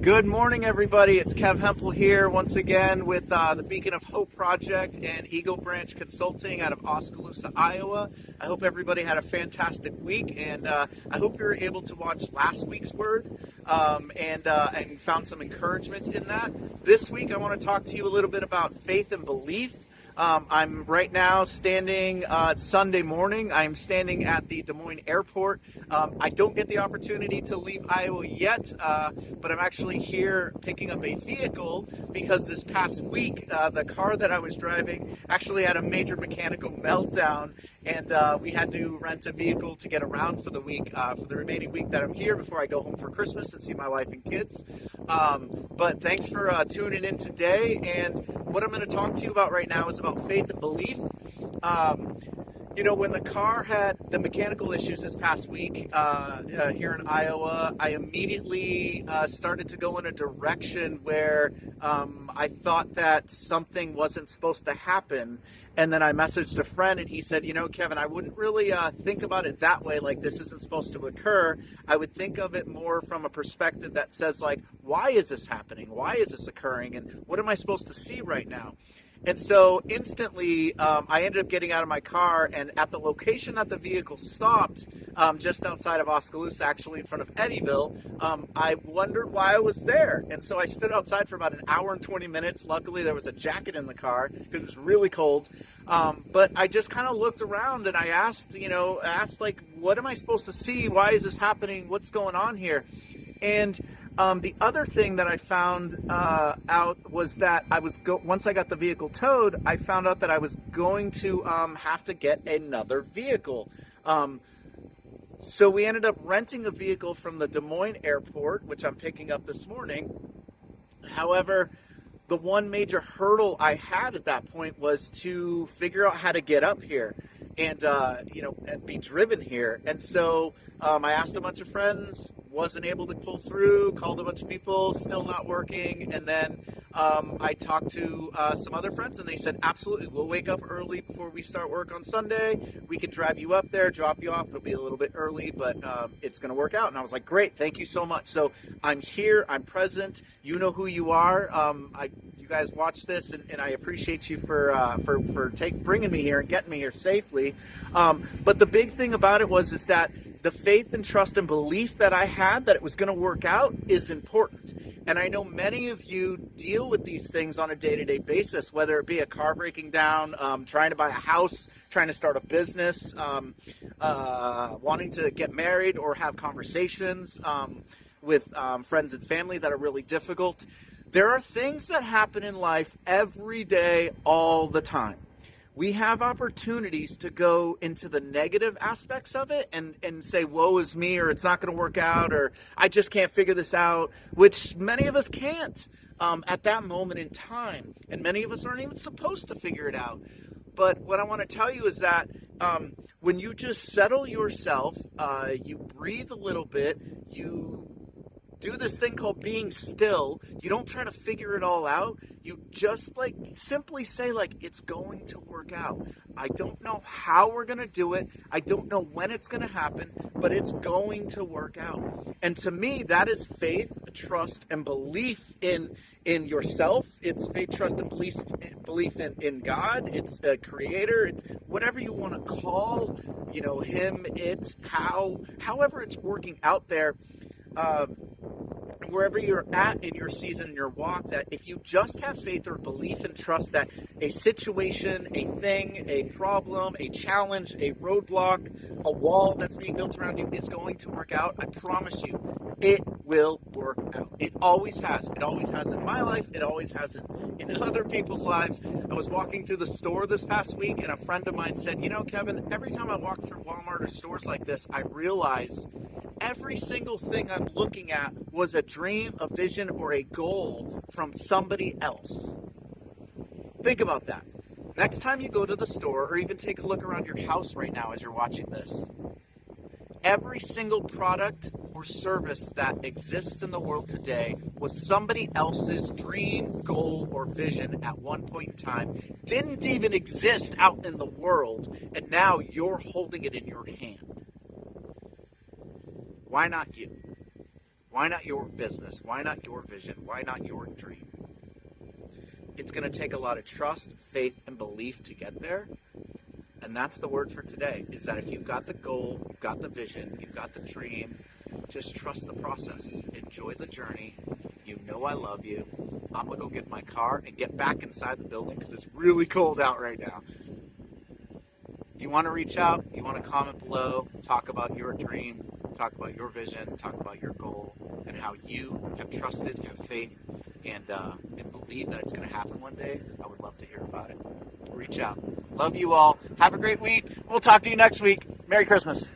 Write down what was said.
Good morning, everybody. It's Keven Hempel here once again with the Beacon of Hope Project and Eagle Branch Consulting out of Oskaloosa, Iowa. I hope everybody had a fantastic week, and I hope you were able to watch last week's Word and found some encouragement in that. This week, I want to talk to you a little bit about faith and belief. I'm right now standing, Sunday morning, I'm standing at the Des Moines Airport. I don't get the opportunity to leave Iowa yet, but I'm actually here picking up a vehicle because this past week, the car that I was driving actually had a major mechanical meltdown, and we had to rent a vehicle to get around for the week, for the remaining week that I'm here before I go home for Christmas and see my wife and kids. But thanks for tuning in today, and what I'm going to talk to you about right now is about faith and belief. When the car had the mechanical issues this past week here in Iowa, I immediately started to go in a direction where I thought that something wasn't supposed to happen. And then I messaged a friend and he said, Kevin, I wouldn't really think about it that way, like this isn't supposed to occur. I would think of it more from a perspective that says, like, why is this happening? Why is this occurring? And what am I supposed to see right now? And so instantly, I ended up getting out of my car, and at the location that the vehicle stopped, just outside of Oskaloosa, actually in front of Eddyville, I wondered why I was there. And so I stood outside for about an hour and 20 minutes. Luckily, there was a jacket in the car because it was really cold. But I just kind of looked around and I asked like, what am I supposed to see? Why is this happening? What's going on here? And the other thing that I found out was that once I got the vehicle towed, I found out that I was going to have to get another vehicle. So we ended up renting a vehicle from the Des Moines Airport, which I'm picking up this morning. However, the one major hurdle I had at that point was to figure out how to get up here and be driven here. And so I asked a bunch of friends, wasn't able to pull through, called a bunch of people, still not working. And then I talked to some other friends and they said, absolutely, we'll wake up early before we start work on Sunday. We can drive you up there, drop you off. It'll be a little bit early, but it's going to work out. And I was like, great, thank you so much. So I'm here, I'm present. You know who you are. You guys watch this, and I appreciate you for bringing me here and getting me here safely. But the big thing about it is that the faith and trust and belief that I had that it was going to work out is important. And I know many of you deal with these things on a day-to-day basis, whether it be a car breaking down, trying to buy a house, trying to start a business, wanting to get married or have conversations with friends and family that are really difficult. There are things that happen in life every day, all the time. We have opportunities to go into the negative aspects of it and say, woe is me, or it's not going to work out, or I just can't figure this out, which many of us can't at that moment in time. And many of us aren't even supposed to figure it out. But what I want to tell you is that when you just settle yourself, you breathe a little bit, you do this thing called being still. You don't try to figure it all out. You just simply say, it's going to work out. I don't know how we're going to do it. I don't know when it's going to happen, but it's going to work out. And to me, that is faith, trust, and belief in yourself. It's faith, trust, and belief in God. It's a creator. It's whatever you want to call, him, it's however it's working out there. Wherever you're at in your season, in your walk, that if you just have faith or belief and trust that a situation, a thing, a problem, a challenge, a roadblock, a wall that's being built around you is going to work out, I promise you, it will work out. It always has. It always has in my life. It always has in other people's lives. I was walking through the store this past week, and a friend of mine said, Kevin, every time I walk through Walmart or stores like this, I realize every single thing I'm looking at was a dream, a vision, or a goal from somebody else. Think about that. Next time you go to the store, or even take a look around your house right now as you're watching this, every single product or service that exists in the world today was somebody else's dream, goal, or vision at one point in time. Didn't even exist out in the world, and now you're holding it in your hand. Why not you? Why not your business? Why not your vision? Why not your dream? It's going to take a lot of trust, faith, and belief to get there. And that's the word for today, is that if you've got the goal, you've got the vision, you've got the dream, just trust the process. Enjoy the journey. You know I love you. I'm going to go get my car and get back inside the building because it's really cold out right now. If you want to reach out, you want to comment below, talk about your dream, talk about your vision, talk about your goal, and how you have trusted, have faith, and believe that it's going to happen one day, I would love to hear about it. Reach out. Love you all. Have a great week. We'll talk to you next week. Merry Christmas.